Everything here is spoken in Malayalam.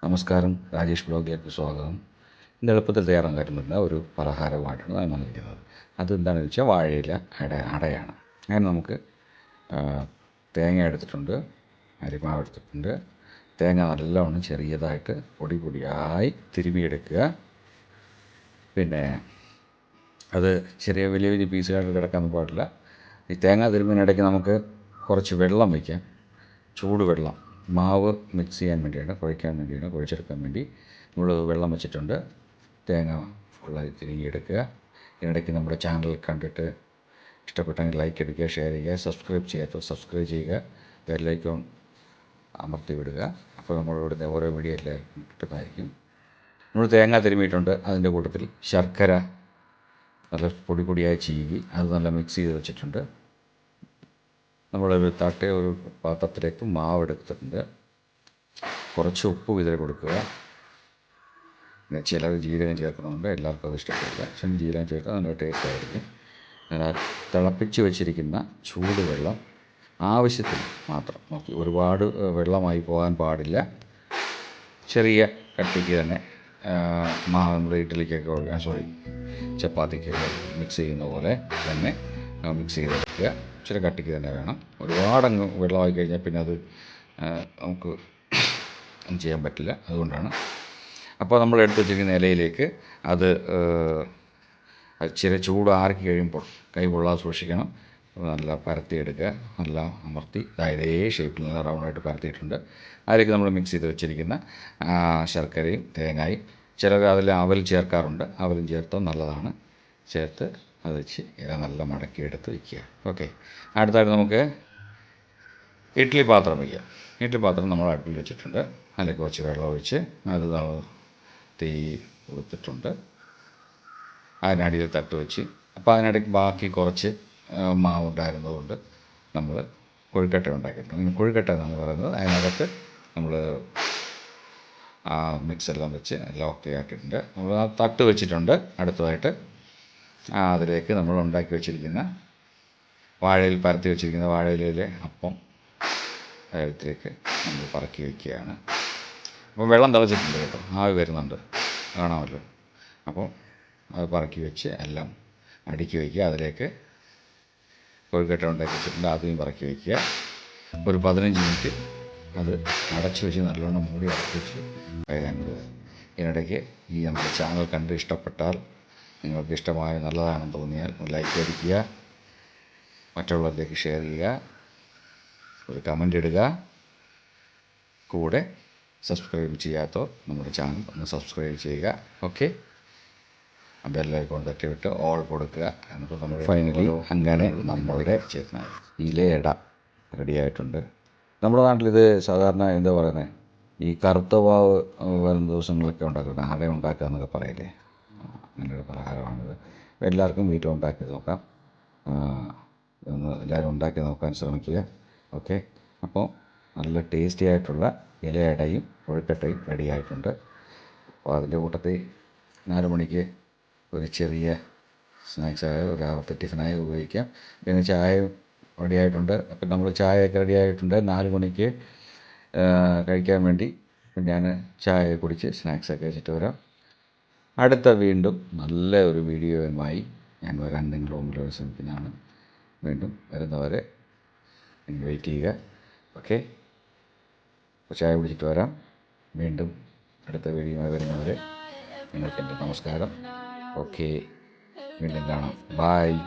നമസ്കാരം, രാജേഷ് ബ്ലോഗിലേക്ക് സ്വാഗതം. ഇന്ന് എളുപ്പത്തിൽ തയ്യാറാൻ പറ്റുന്ന ഒരു പലഹാരമായിട്ടാണ് ഞാൻ വന്നിരിക്കുന്നത്. അതെന്താണെന്ന് വെച്ചാൽ വാഴയില അടയാണ്. അങ്ങനെ നമുക്ക് തേങ്ങ എടുത്തിട്ടുണ്ട്, അരിമാവ് എടുത്തിട്ടുണ്ട്. തേങ്ങ നല്ലവണ്ണം ചെറിയതായിട്ട് പൊടിയായി തിരുമിയെടുക്കുക. പിന്നെ അത് വലിയ വലിയ പീസുകളായിട്ട് കിടക്കാൻ പാടില്ല. ഈ തേങ്ങ തിരുമ്മിനിടയ്ക്ക് നമുക്ക് കുറച്ച് വെള്ളം വയ്ക്കാം, ചൂടുവെള്ളം. മാവ് മിക്സ് ചെയ്യാൻ വേണ്ടിയാണ്, കുഴച്ചെടുക്കാൻ വേണ്ടി നമ്മൾ വെള്ളം വെച്ചിട്ടുണ്ട്. തേങ്ങ ഫുള്ളായി തിരിഞ്ഞെടുക്കുക. ഇതിനിടയ്ക്ക് നമ്മുടെ ചാനൽ കണ്ടിട്ട് ഇഷ്ടപ്പെട്ടെങ്കിൽ ലൈക്ക് അടിക്കുക, ഷെയർ ചെയ്യുക, സബ്സ്ക്രൈബ് ചെയ്യുക, ബെല്ലൈക്കോൺ അമർത്തി വിടുക. അപ്പോൾ നമ്മളിവിടുന്ന് ഓരോ വീഡിയോ എല്ലാവർക്കും കിട്ടുന്നതായിരിക്കും. നമ്മൾ തേങ്ങ തിരുമ്മിയിട്ടുണ്ട്. അതിൻ്റെ കൂട്ടത്തിൽ ശർക്കര നല്ല പൊടിയായി ചീകി അത് നല്ല മിക്സ് ചെയ്ത് വെച്ചിട്ടുണ്ട്. നമ്മളൊരു ഒരു പാത്രത്തിലേക്ക് മാവ് എടുത്തിട്ടുണ്ട്. കുറച്ച് ഉപ്പ് വിതറി കൊടുക്കുക. പിന്നെ ചിലർ ജീരകം ചേർക്കുന്നുണ്ട്, എല്ലാവർക്കും അത് ഇഷ്ടപ്പെടില്ല. പക്ഷേ ജീരകം ചേർത്താൽ നല്ല ടേസ്റ്റ് ആയിരിക്കും. തിളപ്പിച്ച് വെച്ചിരിക്കുന്ന ചൂടുവെള്ളം ആവശ്യത്തിന് മാത്രം നോക്കി, ഒരുപാട് വെള്ളമായി പോകാൻ പാടില്ല. ചെറിയ കട്ടിക്ക് തന്നെ മാവ് നമ്മൾ ഇഡ്ഡലിക്കൊക്കെ ചപ്പാത്തിക്കൊക്കെ മിക്സ് ചെയ്യുന്ന പോലെ തന്നെ മിക്സ് ചെയ്തെടുക്കുക. ഇച്ചിരി കട്ടിക്ക് തന്നെ വേണം. ഒരുപാടങ്ങ് വെള്ളമായി കഴിഞ്ഞാൽ പിന്നെ അത് നമുക്ക് ചെയ്യാൻ പറ്റില്ല. അതുകൊണ്ടാണ്. അപ്പോൾ നമ്മൾ എടുത്ത് വെച്ചിരിക്കുന്ന ഇലയിലേക്ക് അത് ഇച്ചിരി ചൂട് ആറി കഴിയുമ്പോൾ കൈ പൊള്ളാതെ സൂക്ഷിക്കണം. നല്ല പരത്തിയെടുക്കുക, നല്ല അമർത്തി ഇതേ ഷേപ്പിൽ നല്ല റൗണ്ടായിട്ട് പരത്തിയിട്ടുണ്ട്. അതിലേക്ക് നമ്മൾ മിക്സ് ചെയ്ത് വെച്ചിരിക്കുന്ന ശർക്കരയും തേങ്ങയും, ചിലർ അതിൽ അവൽ ചേർക്കാറുണ്ട്, അവലും ചേർത്താൽ നല്ലതാണ്. ചേർത്ത് അത് വെച്ച് ഇല നല്ല മടക്കിയെടുത്ത് വയ്ക്കുക. ഓക്കെ, അടുത്തായിട്ട് നമുക്ക് ഇഡ്ഡലി പാത്രം വയ്ക്കാം. ഇഡ്ഡലി പാത്രം നമ്മൾ അടുപ്പിൽ വെച്ചിട്ടുണ്ട്. അതിലേക്ക് കുറച്ച് വെള്ളം ഒഴിച്ച് അത് തീ കൊടുത്തിട്ടുണ്ട്. അതിനടിയിൽ തട്ട് വെച്ച്, അപ്പോൾ അതിനിടയ്ക്ക് ബാക്കി കുറച്ച് മാവ് ഉണ്ടായിരുന്നതുകൊണ്ട് നമ്മൾ കൊഴുക്കട്ട ഉണ്ടാക്കിയിട്ടുണ്ട്. കൊഴുക്കട്ട എന്നാണ് പറയുന്നത്. അതിനകത്ത് നമ്മൾ മിക്സ് എല്ലാം വെച്ച് എല്ലാം ഓക്കെ ആക്കിയിട്ടുണ്ട്. നമ്മൾ ആ തട്ട് വെച്ചിട്ടുണ്ട്. അടുത്തതായിട്ട് അതിലേക്ക് നമ്മൾ ഉണ്ടാക്കി വെച്ചിരിക്കുന്ന വാഴയിൽ പരത്തി വെച്ചിരിക്കുന്ന വാഴയിലയിലെ അപ്പം അതിലേക്ക് നമ്മൾ പറക്കി വയ്ക്കുകയാണ്. അപ്പോൾ വെള്ളം തിളച്ചിട്ടുണ്ട് കേട്ടോ, ആവി വരുന്നുണ്ട്, കാണാമല്ലോ. അപ്പോൾ അത് പറക്കി വെച്ച് എല്ലാം അടുക്കി വയ്ക്കുക. അതിലേക്ക് കൊഴുക്കട്ട ഉണ്ടാക്കി വെച്ചിട്ടുണ്ട്, അതും പറക്കി വയ്ക്കുക. ഒരു 15 മിനിറ്റ് അത് അടച്ചു വെച്ച് നല്ലോണം മൂടി അടച്ചു വെച്ച് വേകാൻ വിടുക. ഇതിനിടയ്ക്ക് നമ്മുടെ ചാനൽ കണ്ട് ഇഷ്ടപ്പെട്ടാൽ, നിങ്ങൾക്ക് ഇഷ്ടമായ നല്ലതാണെന്ന് തോന്നിയാൽ ലൈക്ക് അടിക്കുക, മറ്റുള്ളവരിലേക്ക് ഷെയർ ചെയ്യുക, ഒരു കമൻ്റ് ഇടുക. കൂടെ സബ്സ്ക്രൈബ് ചെയ്യാത്തവർ നമ്മുടെ ചാനൽ ഒന്ന് സബ്സ്ക്രൈബ് ചെയ്യുക. ഓക്കെ, ബെല്ലൈക്കോൺ തട്ടിവിട്ട് ഓൾ കൊടുക്കുക. എന്നിട്ട് നമ്മൾ ഫൈനലി അങ്ങനെ നമ്മളുടെ ഇലയട റെഡിയായിട്ടുണ്ട്. നമ്മുടെ നാട്ടിലിത് സാധാരണ എന്താ പറയുന്നത്, ഈ കറുത്ത വാവ് വരുന്ന ദിവസങ്ങളിലൊക്കെ ഉണ്ടാക്കുന്നത് അട ഉണ്ടാക്കുക എന്നൊക്കെ പറയില്ലേ, അങ്ങനെയൊരു പലഹാരമാണിത്. എല്ലാവർക്കും വീട്ടിൽ ഉണ്ടാക്കി നോക്കാം. എല്ലാവരും ഉണ്ടാക്കി നോക്കാൻ ശ്രമിക്കുക. ഓക്കെ, അപ്പോൾ നല്ല ടേസ്റ്റി ആയിട്ടുള്ള ഇലയടയും കൊഴുക്കട്ടയും റെഡിയായിട്ടുണ്ട്. അപ്പോൾ അതിൻ്റെ കൂട്ടത്തിൽ 4 മണിക്ക് ഒരു ചെറിയ സ്നാക്സായ ഒരു ടിഫിനായി ഉപയോഗിക്കാം. പിന്നെ ചായയും റെഡിയായിട്ടുണ്ട്. അപ്പം നമ്മൾ ചായയൊക്കെ റെഡിയായിട്ടുണ്ട്. 4 മണിക്ക് കഴിക്കാൻ വേണ്ടി ഞാൻ ചായ കുടിച്ച് സ്നാക്സൊക്കെ വെച്ചിട്ട് വരാം. വീണ്ടും നല്ല ഒരു വീഡിയോയുമായി ഞാൻ വരാൻ നിങ്ങളുടെ മുമ്പിൽ ശ്രമിക്കുന്നതാണ്. വീണ്ടും വരുന്നവരെ വെയിറ്റ് ചെയ്യുക. ഓക്കെ, അപ്പോൾ ചായ കുടിച്ചിട്ട് വരാം. വീണ്ടും അടുത്ത വീഡിയോയുമായി വരുന്നവരെ നിങ്ങൾക്ക് എൻ്റെ നമസ്കാരം. ഓക്കെ, വീണ്ടും കാണാം. ബായ്.